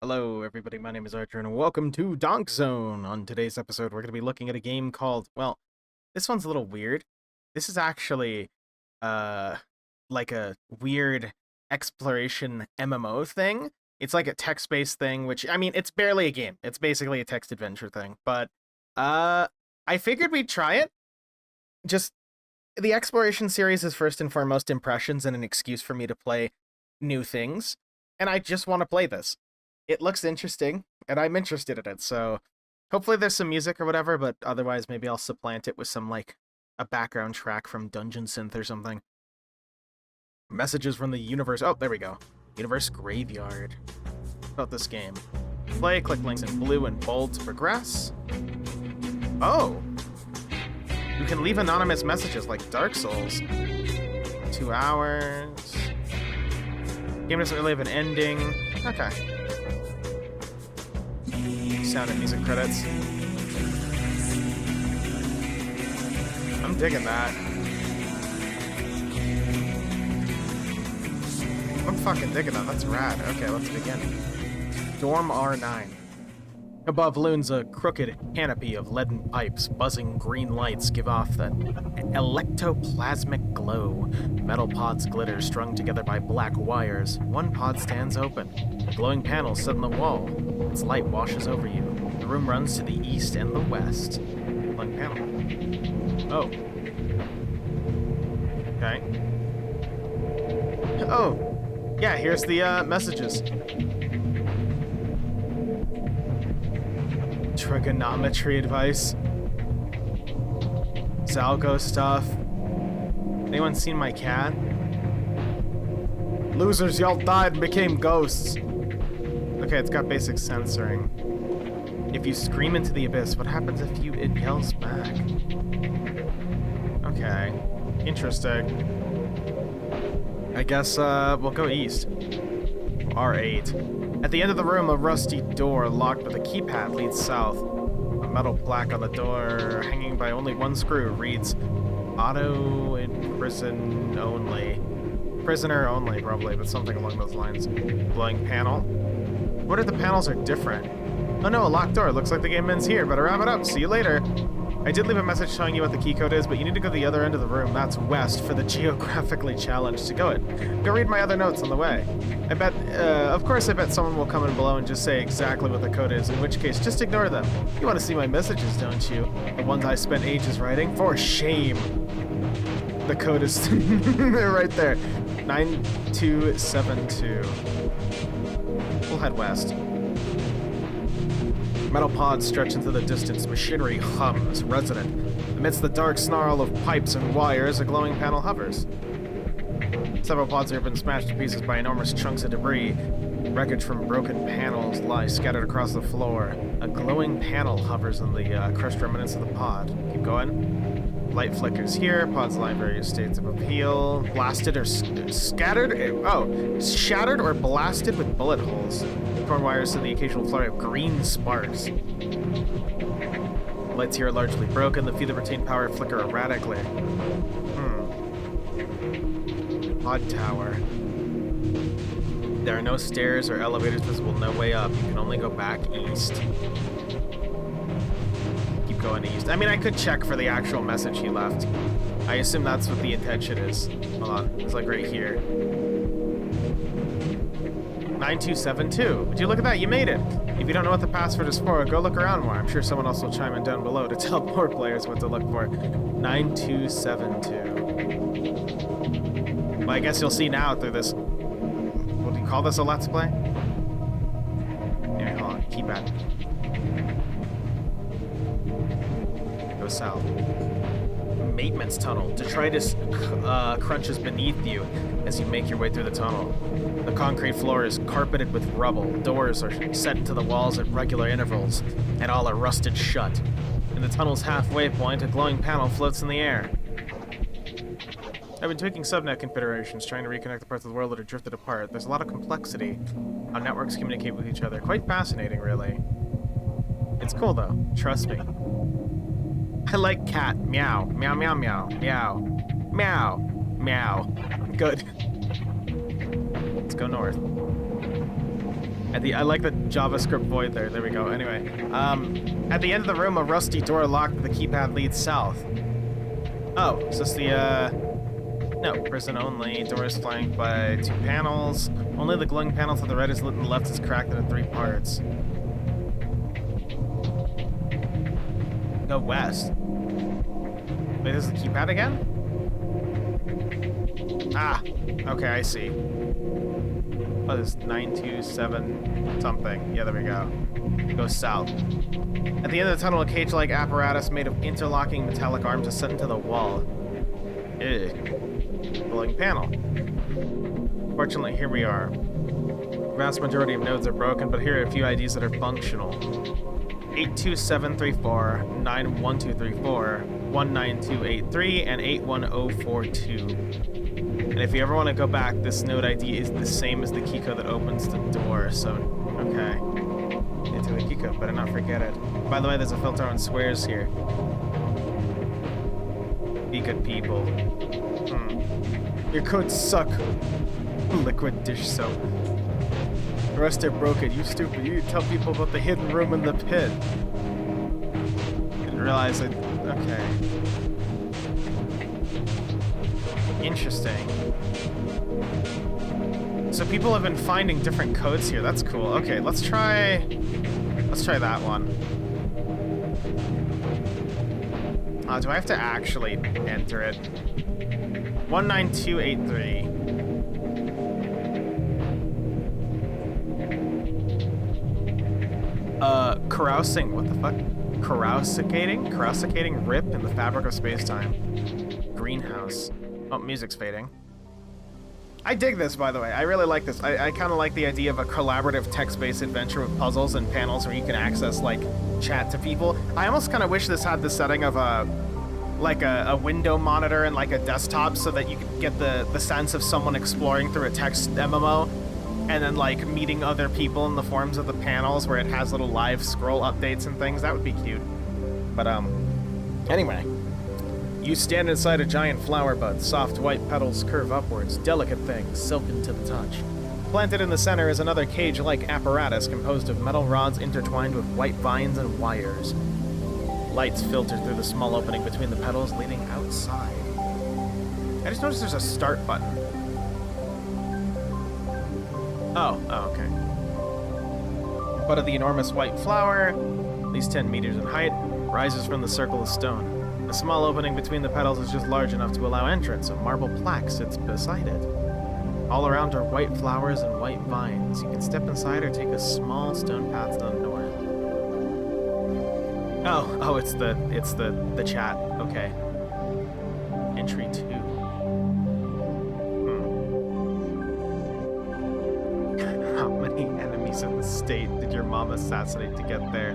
Hello, everybody. My name is Archer, and welcome to Donk-Zone. On today's episode, we're going to be looking at a game called, well, this one's a little weird. This is actually, uh, like a weird exploration MMO thing. It's like a text-based thing, which, I mean, it's barely a game. It's basically a text adventure thing. But, I figured we'd try it. Just, the exploration series is first and foremost impressions and an excuse for me to play new things. And I just want to play this. It looks interesting, and I'm interested in it, so hopefully there's some music or whatever, but otherwise maybe I'll supplant it with some, like, a background track from Dungeon Synth or something. Messages from the universe. Oh, there we go. Universe Graveyard. About this game. Play, click links in blue and bold to progress. Oh! You can leave anonymous messages like Dark Souls. 2 hours. Game doesn't really have an ending. Okay. Sound and music credits. I'm digging that. I'm fucking digging that. That's rad. Okay, let's begin. Dorm R9. Above looms a crooked canopy of leaden pipes. Buzzing green lights give off that electoplasmic glow. Metal pods glitter, strung together by black wires. One pod stands open. A glowing panel set in the wall. Its light washes over you. The room runs to the east and the west. Glowing panel. Oh. Okay. Oh. Yeah, here's the messages. Trigonometry advice. Zalgo stuff. Anyone seen my cat? Losers, y'all died and became ghosts. Okay, it's got basic censoring. If you scream into the abyss, what happens if it yells back? Okay. Interesting. I guess, we'll go east. R8. At the end of the room, a rusty door locked with a keypad leads south. A metal plaque on the door, hanging by only one screw, reads, Auto in prison only. Prisoner only, probably, but something along those lines. Glowing panel. What if the panels are different? Oh no, a locked door. Looks like the game ends here. Better wrap it up. See you later. I did leave a message telling you what the key code is, but you need to go to the other end of the room. That's west for the geographically challenged to go it. Go read my other notes on the way. Of course I bet someone will come in below and just say exactly what the code is, in which case just ignore them. You want to see my messages, don't you? The ones I spent ages writing? For shame. The code is right there. 9272. We'll head west. Metal pods stretch into the distance. Machinery hums, resonant. Amidst the dark snarl of pipes and wires, a glowing panel hovers. Several pods have been smashed to pieces by enormous chunks of debris. Wreckage from broken panels lie scattered across the floor. A glowing panel hovers in the crushed remnants of the pod. Keep going. Light flickers here. Pods lie in various states of appeal. Blasted or scattered? Oh, shattered or blasted with bullet holes. Torn wires and the occasional flurry of green sparks. Lights here are largely broken. The few that retain power flicker erratically. Pod tower. There are no stairs or elevators visible. No way up. You can only go back east. Keep going east. I mean, I could check for the actual message he left. I assume that's what the intention is. Hold on. It's like right here. 9272. Would you look at that? You made it. If you don't know what the password is for, go look around more. I'm sure someone else will chime in down below to tell poor players what to look for. 9272. Well, I guess you'll see now through this. What do you call this, a Let's Play? Here, hold on. Keypad. Go south. Maintenance tunnel. Detritus crunches beneath you as you make your way through the tunnel. The concrete floor is carpeted with rubble. Doors are set into the walls at regular intervals, and all are rusted shut. In the tunnel's halfway point, a glowing panel floats in the air. I've been taking subnet configurations, trying to reconnect the parts of the world that are drifted apart. There's a lot of complexity. How networks communicate with each other. Quite fascinating, really. It's cool, though. Trust me. I like cat. Meow. Meow, meow, meow. Meow. Meow. Meow. Good. Let's go north. I like the JavaScript void there. There we go. Anyway, at the end of the room, a rusty door locked with the keypad leads south. Oh, is this the, no, prison only. Doors flanked by 2 panels. Only the glowing panel to the right is lit and the left is cracked into 3 parts. Go west. Wait, this is the keypad again? Ah, okay, I see. Oh, this is 927 something. Yeah, there we go. Go south. At the end of the tunnel, a cage-like apparatus made of interlocking metallic arms is set into the wall. Ew. Glowing panel. Fortunately, here we are. The vast majority of nodes are broken, but here are a few IDs that are functional. 82734, 91234, 19283, and 81042. And if you ever want to go back, this node ID is the same as the keycode that opens the door, so, okay. Into the keycode, better not forget it. By the way, there's a filter on swears here. Be good people. Your codes suck. Liquid dish soap. The rest are broken. You stupid. You tell people about the hidden room in the pit. Didn't realize it. Okay. Interesting. So people have been finding different codes here. That's cool. Okay, let's try that one. Do I have to actually enter it? 19283. Carousing, what the fuck? Carousicating rip in the fabric of space-time. Greenhouse. Oh, music's fading. I dig this, by the way. I really like this. I kind of like the idea of a collaborative text-based adventure with puzzles and panels where you can access, like, chat to people. I almost kind of wish this had the setting of a window monitor and like a desktop so that you could get the sense of someone exploring through a text MMO and then like meeting other people in the forms of the panels where it has little live scroll updates and things. That would be cute. But anyway, you stand inside a giant flower bud. Soft white petals curve upwards, delicate things, silken to the touch. Planted in the center is another cage-like apparatus composed of metal rods intertwined with white vines and wires. Lights filter through the small opening between the petals, leading outside. I just noticed there's a start button. Oh, okay. Bud of the enormous white flower, at least 10 meters in height, rises from the circle of stone. A small opening between the petals is just large enough to allow entrance. A marble plaque sits beside it. All around are white flowers and white vines. You can step inside or take a small stone path to the north. Oh, it's the chat. Okay. Entry 2. How many enemies in the state did your mom assassinate to get there?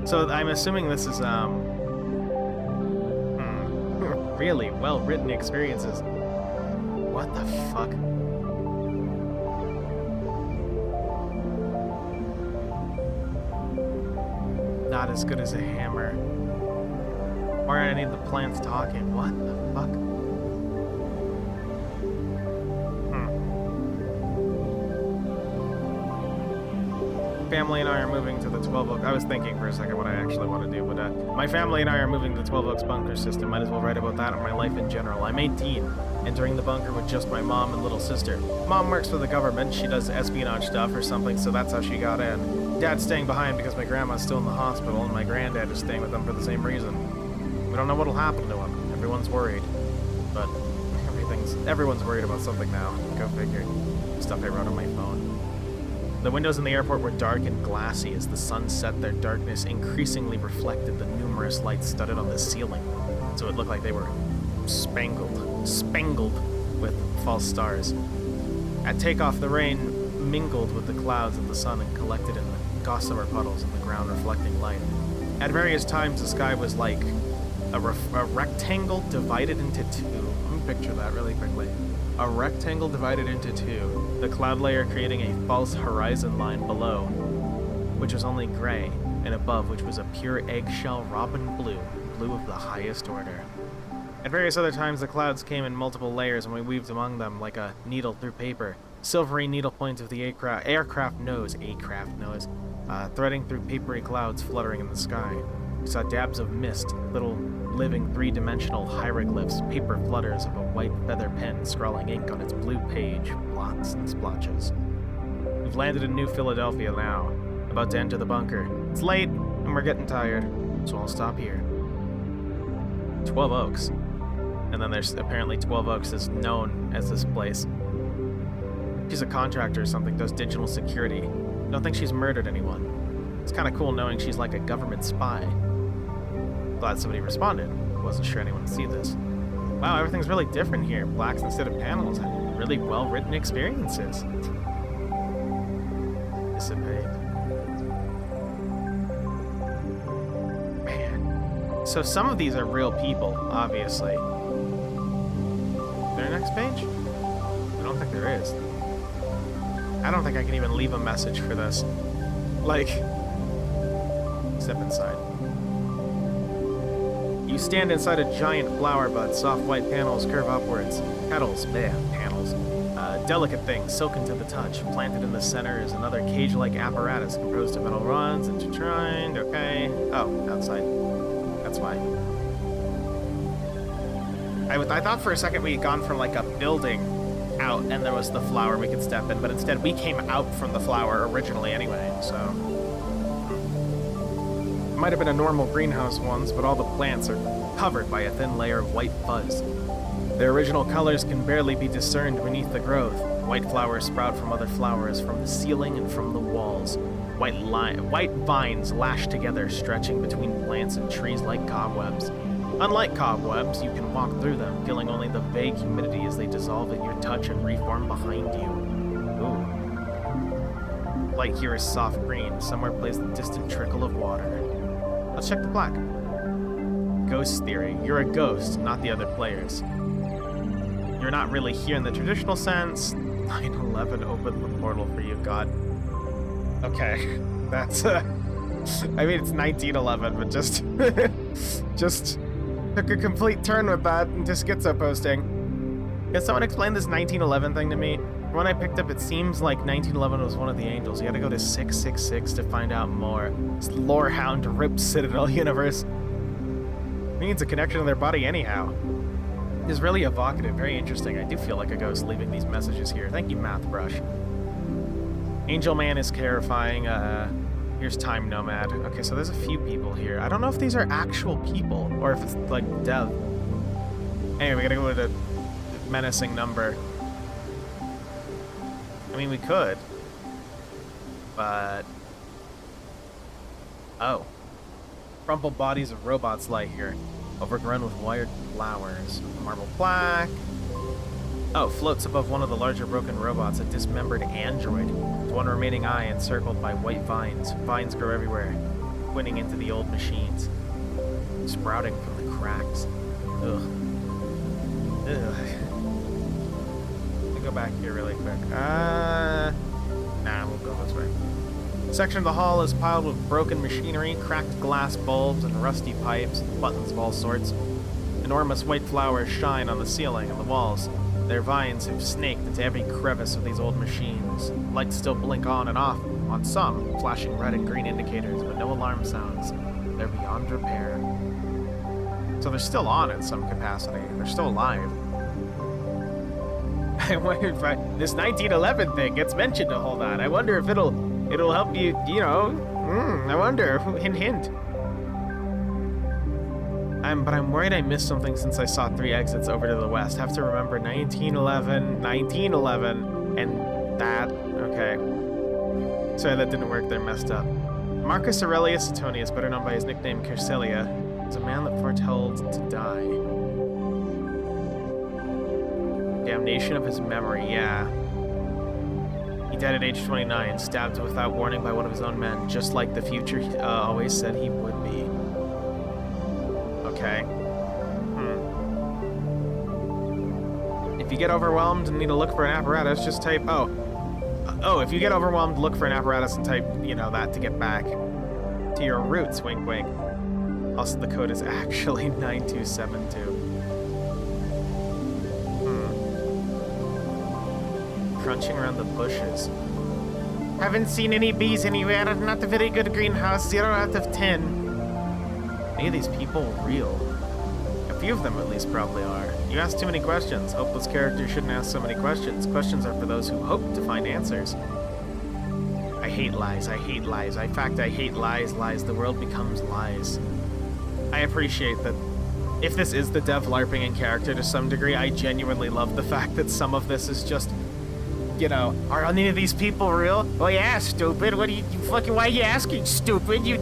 So I'm assuming this is really well-written experiences. What the fuck? Not as good as a hammer. Or I need the plants talking. What the fuck? Family and I are moving to the 12 Oaks. I was thinking for a second what I actually want to do, but my family and I are moving to the 12 Oaks bunker system. Might as well write about that and my life in general. I'm 18, entering the bunker with just my mom and little sister. Mom works for the government. She does espionage stuff or something, so that's how she got in. Dad's staying behind because my grandma's still in the hospital, and my granddad is staying with them for the same reason. We don't know what'll happen to him. Everyone's worried. But everyone's worried about something now. Go figure. Stuff I wrote on my phone. The windows in the airport were dark and glassy. As the sun set, their darkness increasingly reflected the numerous lights studded on the ceiling, so it looked like they were spangled with false stars. At takeoff, the rain mingled with the clouds of the sun and collected in the gossamer puddles in the ground reflecting light. At various times, the sky was like a rectangle divided into two. Let me picture that really quickly. A rectangle divided into two, the cloud layer creating a false horizon line below, which was only gray, and above, which was a pure eggshell robin blue of the highest order. At various other times, the clouds came in multiple layers, and we weaved among them like a needle through paper. silvery needlepoint of the aircraft nose, threading through papery clouds fluttering in the sky. We saw dabs of mist, little living three-dimensional hieroglyphs, paper flutters of a white feather pen scrawling ink on its blue page, blots and splotches. We've landed in New Philadelphia now, about to enter the bunker. It's late, and we're getting tired, so I'll stop here. 12 Oaks. And then there's apparently 12 Oaks is known as this place. She's a contractor or something, does digital security. Don't think she's murdered anyone. It's kind of cool knowing she's like a government spy. Glad somebody responded. Wasn't sure anyone would see this. Wow, everything's really different here. Blacks instead of panels and really well-written experiences. Dissipate. Man. So some of these are real people, obviously. Is there a next page? I don't think there is. I don't think I can even leave a message for this. Like, step inside. You stand inside a giant flower bud. Soft white panels curve upwards. Petals, panels. Delicate things, silken to the touch. Planted in the center is another cage-like apparatus composed of metal rods, intertwined. Okay. Oh, outside. That's why. I thought for a second we had gone from like a building out and there was the flower we could step in, but instead we came out from the flower originally anyway, so. It might have been a normal greenhouse once, but all the plants are covered by a thin layer of white fuzz. Their original colors can barely be discerned beneath the growth. White flowers sprout from other flowers, from the ceiling and from the walls. White vines lash together, stretching between plants and trees like cobwebs. Unlike cobwebs, you can walk through them, feeling only the vague humidity as they dissolve at your touch and reform behind you. Ooh. Light here is soft green. Somewhere plays the distant trickle of water. Let's check the plaque. Ghost theory. You're a ghost, not the other players. You're not really here in the traditional sense. 9/11 opened the portal for you, God. Okay. That's, I mean, it's 1911, but just... just... took a complete turn with that into schizo posting. Can someone explain this 1911 thing to me? When I picked up, it seems like 1911 was one of the angels. You gotta go to 666 to find out more. It's Lorehound Rip Citadel universe. It means a connection to their body anyhow. It's really evocative, very interesting. I do feel like a ghost leaving these messages here. Thank you, Math Brush. Angel Man is terrifying. Here's Time Nomad. Okay, so there's a few people here. I don't know if these are actual people or if it's like death. Anyway, we gotta go with a menacing number. I mean, we could, but... Oh. Crumpled bodies of robots lie here, overgrown with wired flowers. Marble plaque. Oh, floats above one of the larger broken robots, a dismembered android, with one remaining eye encircled by white vines. Vines grow everywhere, twinning into the old machines, sprouting from the cracks. Ugh. Ugh. Let me go back here really quick. Nah, we'll go this way. A section of the hall is piled with broken machinery, cracked glass bulbs, and rusty pipes, buttons of all sorts. Enormous white flowers shine on the ceiling and the walls. Their vines have snaked into every crevice of these old machines. Lights still blink on and off, on some, flashing red and green indicators, but no alarm sounds. They're beyond repair. So they're still on in some capacity. They're still alive. I wonder if this 1911 thing gets mentioned a whole lot. I wonder if it'll help you, you know. I wonder. Hint, hint. But I'm worried I missed something since I saw 3 exits over to the west. Have to remember 1911, and that. Okay. Sorry, that didn't work there. Messed up. Marcus Aurelius Suetonius, better known by his nickname Carcelia, was a man that foretold to die. Damnation of his memory, yeah. He died at age 29, stabbed without warning by one of his own men, just like the future always said he would be. Okay. If you get overwhelmed and need to look for an apparatus, just type, if you get overwhelmed, look for an apparatus and type, you know, that to get back to your roots, wink wink. Also, the code is actually 9272. crunching around the bushes. Haven't seen any bees anywhere. Not a very good greenhouse. 0 out of 10. Any of these people real? A few of them at least probably are. You ask too many questions. Hopeless characters shouldn't ask so many questions. Questions are for those who hope to find answers. I hate lies. I hate lies. In fact, I hate lies. Lies. The world becomes lies. I appreciate that. If this is the dev LARPing in character to some degree, I genuinely love the fact that some of this is just, you know, are any of these people real? Oh yeah, stupid. What do you fucking, why are you asking, stupid? You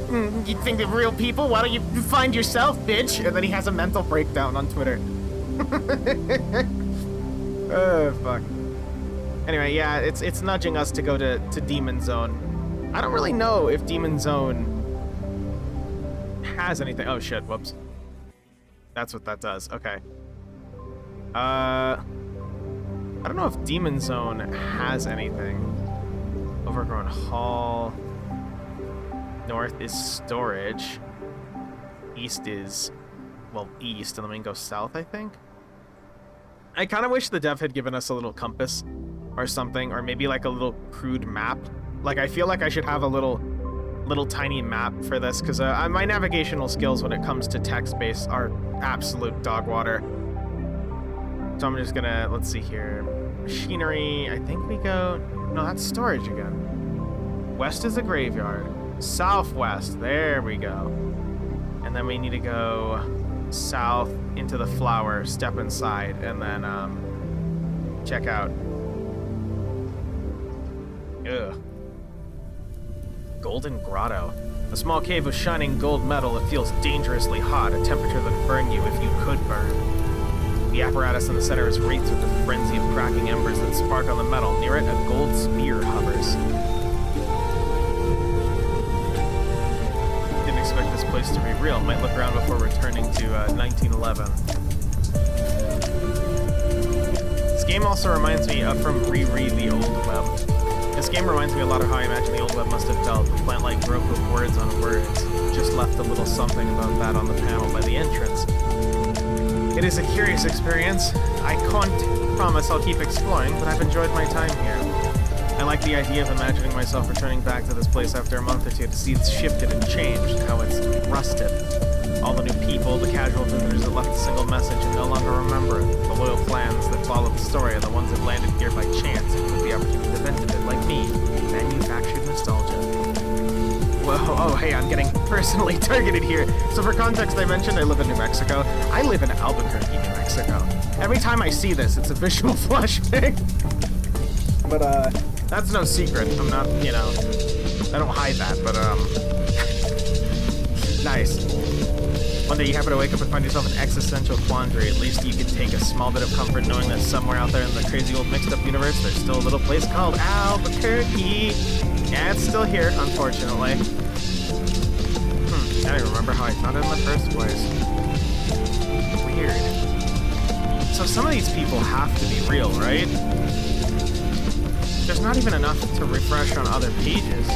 think they're real people? Why don't you find yourself, bitch? And then he has a mental breakdown on Twitter. Oh, fuck. Anyway, yeah, it's nudging us to go to Demon Zone. I don't really know if Demon Zone has anything. Oh shit, whoops. That's what that does. Okay. I don't know if Demon Zone has anything. Overgrown Hall. North is storage. East is, well, east, and then we can go south, I think. I kind of wish the dev had given us a little compass or something, or maybe like a little crude map. Like, I feel like I should have a little tiny map for this, because my navigational skills when it comes to text-based are absolute dog water. So I'm just gonna, let's see here. Machinery, I think we go, no, that's storage again. West is a graveyard. Southwest, there we go. And then we need to go south into the flower, step inside, and then check out. Ugh. Golden Grotto. A small cave of shining gold metal that feels dangerously hot, a temperature that would burn you if you could burn. The apparatus in the center is wreathed with the frenzy of cracking embers that spark on the metal. Near it, a gold spear hovers. Didn't expect this place to be real. Might look around before returning to 1911. This game also reminds me of from Reread the Old Web. This game reminds me a lot of how I imagine the old web must have felt. The plant-like growth of words on words. Just left a little something about that on the panel by the entrance. It is a curious experience. I can't promise I'll keep exploring, but I've enjoyed my time here. I like the idea of imagining myself returning back to this place after a month or two to see it's shifted and changed, how it's rusted. All the new people, the casual visitors that left a single message and no longer remember it. The loyal fans that follow the story are the ones that landed here by chance and took the opportunity to vent a bit, like me. Manufactured nostalgia. Whoa, oh hey, I'm getting personally targeted here. So for context, I mentioned I live in New Mexico. I live in Albuquerque, New Mexico. Every time I see this, it's a visual flashback. But that's no secret. I'm not, you know, I don't hide that, but nice. One day you happen to wake up and find yourself in an existential quandary. At least you can take a small bit of comfort knowing that somewhere out there in the crazy old mixed up universe, there's still a little place called Albuquerque. Yeah, it's still here, unfortunately. I don't even remember how I found it in the first place. Weird. So some of these people have to be real, right? There's not even enough to refresh on other pages.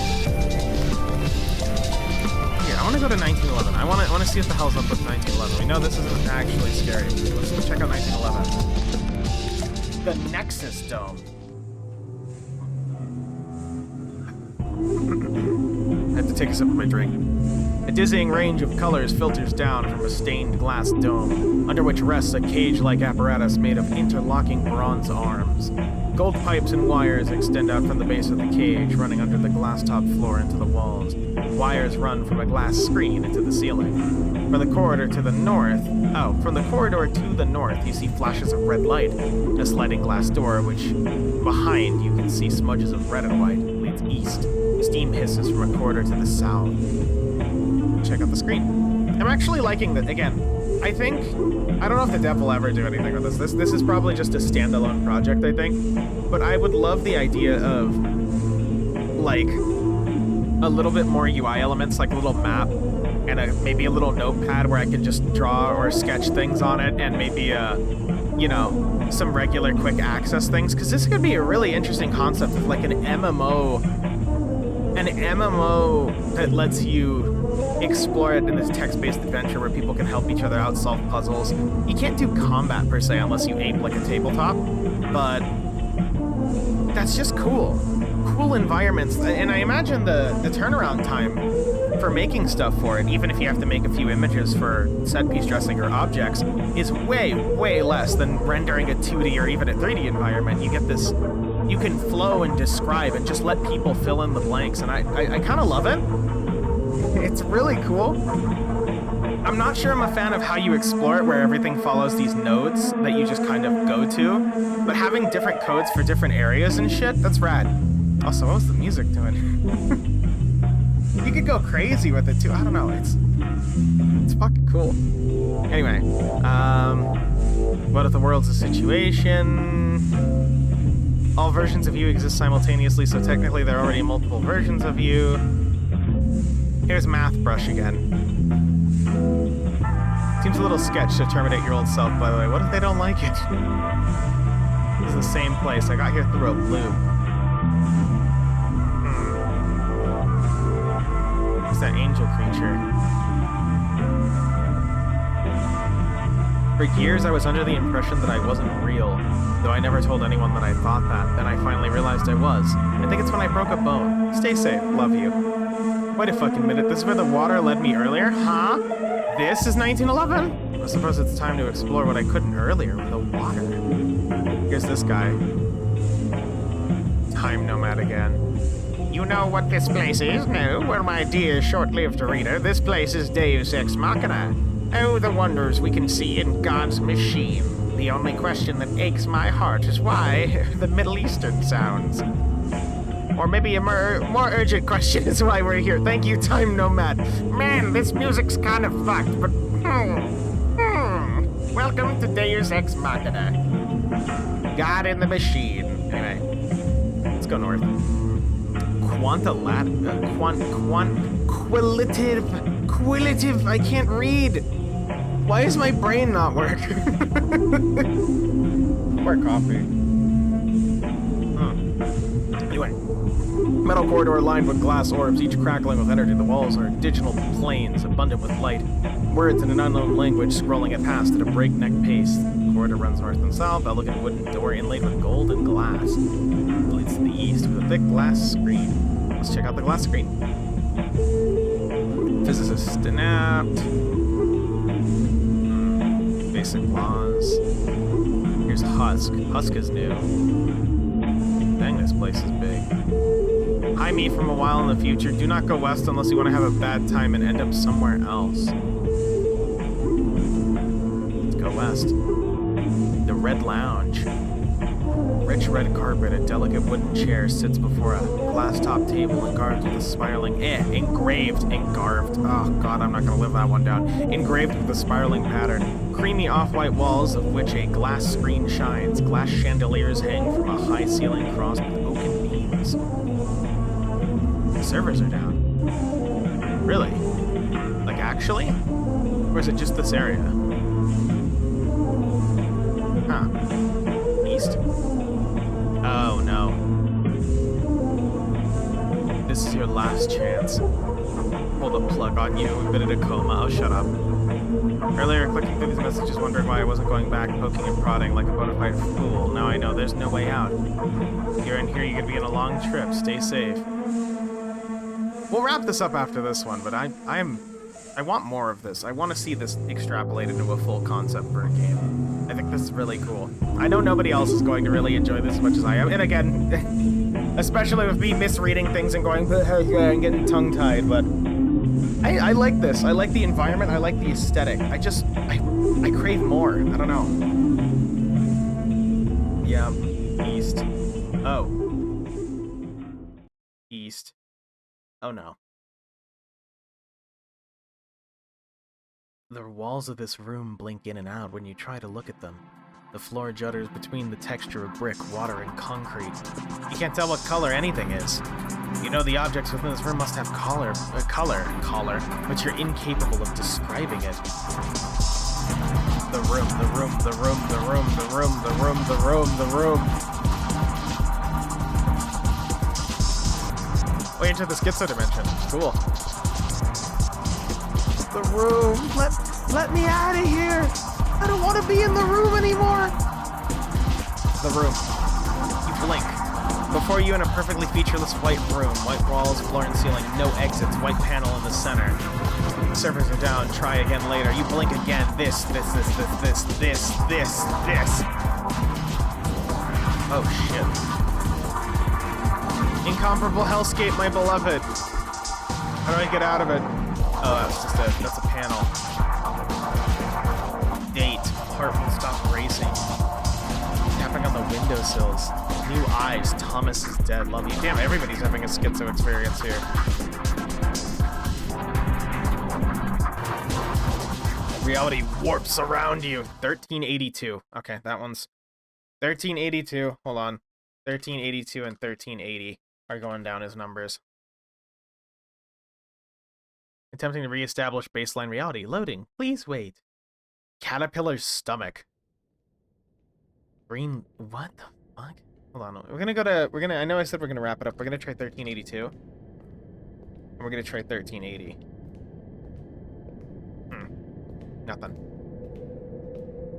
I want to go to 1911. I want to see what the hell's up with 1911. We know this isn't actually scary. Let's go check out 1911. The Nexus Dome. I have to take a sip of my drink. A dizzying range of colors filters down from a stained glass dome, under which rests a cage-like apparatus made of interlocking bronze arms. Gold pipes and wires extend out from the base of the cage, running under the glass-topped floor into the walls. Wires run from a glass screen into the ceiling. From the corridor to the north, you see flashes of red light. A sliding glass door, which behind you can see smudges of red and white, leads east. Steam hisses from a corridor to the south. Check out the screen. I'm actually liking that. Again, I don't know if the dev will ever do anything with this. This is probably just a standalone project, I think. But I would love the idea of, like, a little bit more UI elements, like a little map and maybe a little notepad where I can just draw or sketch things on it, and maybe you know, some regular quick access things, because this could be a really interesting concept of like an MMO that lets you explore it in this text-based adventure where people can help each other out, solve puzzles. You can't do combat per se unless you ape like a tabletop, but that's just cool. Cool environments, and I imagine the turnaround time for making stuff for it, even if you have to make a few images for set piece dressing or objects, is way, way less than rendering a 2D or even a 3D environment. You get this, you can flow and describe and just let people fill in the blanks, and I kind of love it. It's really cool. I'm not sure I'm a fan of how you explore it, where everything follows these nodes that you just kind of go to, but having different codes for different areas and shit, that's rad. Also, what was the music doing? You could go crazy with it too. I don't know. It's fucking cool. Anyway, what if the world's a situation? All versions of you exist simultaneously, so technically there are already multiple versions of you. Here's Math Brush again. Seems a little sketch to terminate your old self, by the way. What if they don't like it? This is the same place. I got here through a loop. Who's that angel creature? For years, I was under the impression that I wasn't real, though I never told anyone that I thought that. Then I finally realized I was. I think it's when I broke a bone. Stay safe. Love you. Wait a fucking minute. This is where the water led me earlier? Huh? This is 1911? I suppose it's time to explore what I couldn't earlier with the water. Here's this guy. Time nomad again. You know what this place is? No? Well, my dear short-lived reader, this place is Deus Ex Machina. Oh, the wonders we can see in God's machine. The only question that aches my heart is why the Middle Eastern sounds. Or maybe a more urgent question is why we're here. Thank you, Time Nomad. Man, this music's kind of fucked, but welcome to Deus Ex Machina. God in the machine. Anyway, let's go north. Quillitive, I can't read. Why is my brain not working? More coffee. Anyway. Metal corridor lined with glass orbs, each crackling with energy. The walls are digital planes, abundant with light. Words in an unknown language scrolling it past at a breakneck pace. The corridor runs north and south, elegant wooden door inlaid with gold and glass. It leads to the east with a thick glass screen. Let's check out the glass screen. Physicist snapped. Basic laws. Here's Husk. Husk is new. Dang, this place is big. Hi, me from a while in the future. Do not go west unless you want to have a bad time and end up somewhere else. Let's go west. The Red Lounge. Rich red carpet, a delicate wooden chair sits before a glass-top table engraved with a spiraling... engraved. Oh, God, I'm not going to live that one down. Engraved with a spiraling pattern. Creamy off-white walls of which a glass screen shines. Glass chandeliers hang from a high ceiling crossed with oaken beams. The servers are down. Really? Like, actually? Or is it just this area? Huh. East? Oh, no. This is your last chance. Pull the plug on you. We've been in a coma. Oh, shut up. Earlier, clicking through these messages, wondering why I wasn't going back, poking and prodding like a bona fide fool. Now I know there's no way out. You're in here, you're gonna be on a long trip. Stay safe. We'll wrap this up after this one, but I want more of this. I want to see this extrapolated into a full concept for a game. I think this is really cool. I know nobody else is going to really enjoy this as much as I am. And again, especially with me misreading things and going and getting tongue-tied, but I like this. I like the environment. I like the aesthetic. I crave more. I don't know. Yeah, east. Oh. East. Oh no. The walls of this room blink in and out when you try to look at them. The floor judders between the texture of brick, water, and concrete. You can't tell what color anything is. You know the objects within this room must have color, but you're incapable of describing it. The room. We entered the schizo dimension. Cool. The room. Let me out of here. I don't want to be in the room anymore. The room. You blink. Before you in a perfectly featureless white room. White walls, floor and ceiling, no exits, white panel in the center. Servers are down, try again later. You blink again, this. Oh shit. Incomparable hellscape, my beloved. How do I get out of it? Oh, that's a panel. Date. Heart will stop racing. Tapping on the windowsills. New eyes. Thomas is dead. Love you. Damn, everybody's having a schizo experience here. Reality warps around you. 1382. Okay, that one's 1382. Hold on. 1382 and 1380 are going down as numbers. Attempting to reestablish baseline reality. Loading. Please wait. Caterpillar's stomach. Green. What the fuck? Hold on. We're gonna go to. I know I said we're gonna wrap it up. We're gonna try 1382. And we're gonna try 1380. Nothing.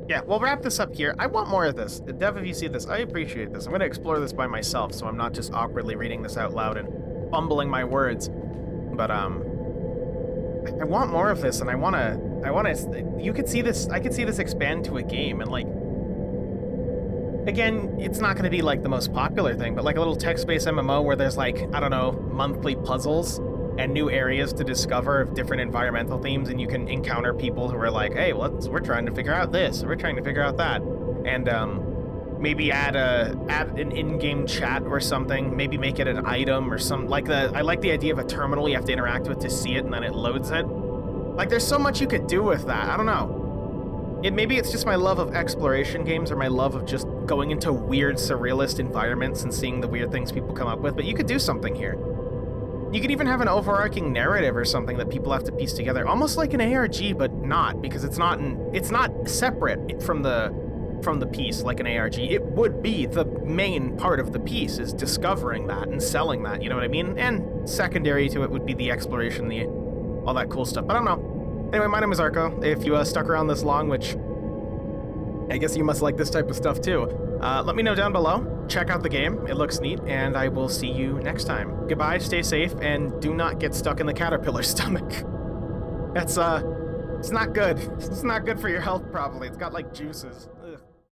Yeah, we'll wrap this up here. I want more of this. Dev, if you see this, I appreciate this. I'm gonna explore this by myself, so I'm not just awkwardly reading this out loud and fumbling my words. But I want more of this, and I wanna. You could see this. I could see this expand to a game, and like. Again, it's not gonna be like the most popular thing, but like a little text-based MMO where there's like, I don't know, monthly puzzles and new areas to discover of different environmental themes, and you can encounter people who are like, hey, we're trying to figure out this, or we're trying to figure out that, and maybe add an in-game chat or something, maybe make it an item or some, like I like the idea of a terminal you have to interact with to see it, and then it loads it. Like, there's so much you could do with that. I don't know. Maybe it's just my love of exploration games, or my love of just going into weird surrealist environments and seeing the weird things people come up with, but you could do something here. You could even have an overarching narrative or something that people have to piece together, almost like an ARG, but not, because it's not separate from the piece like an ARG. It would be the main part of the piece, is discovering that and selling that, you know what I mean? And secondary to it would be the exploration, all that cool stuff. But I don't know. Anyway, my name is Arco. If you stuck around this long, which I guess you must like this type of stuff too, let me know down below. Check out the game. It looks neat, and I will see you next time. Goodbye, stay safe, and do not get stuck in the caterpillar stomach. That's, it's not good. It's not good for your health, probably. It's got, like, juices.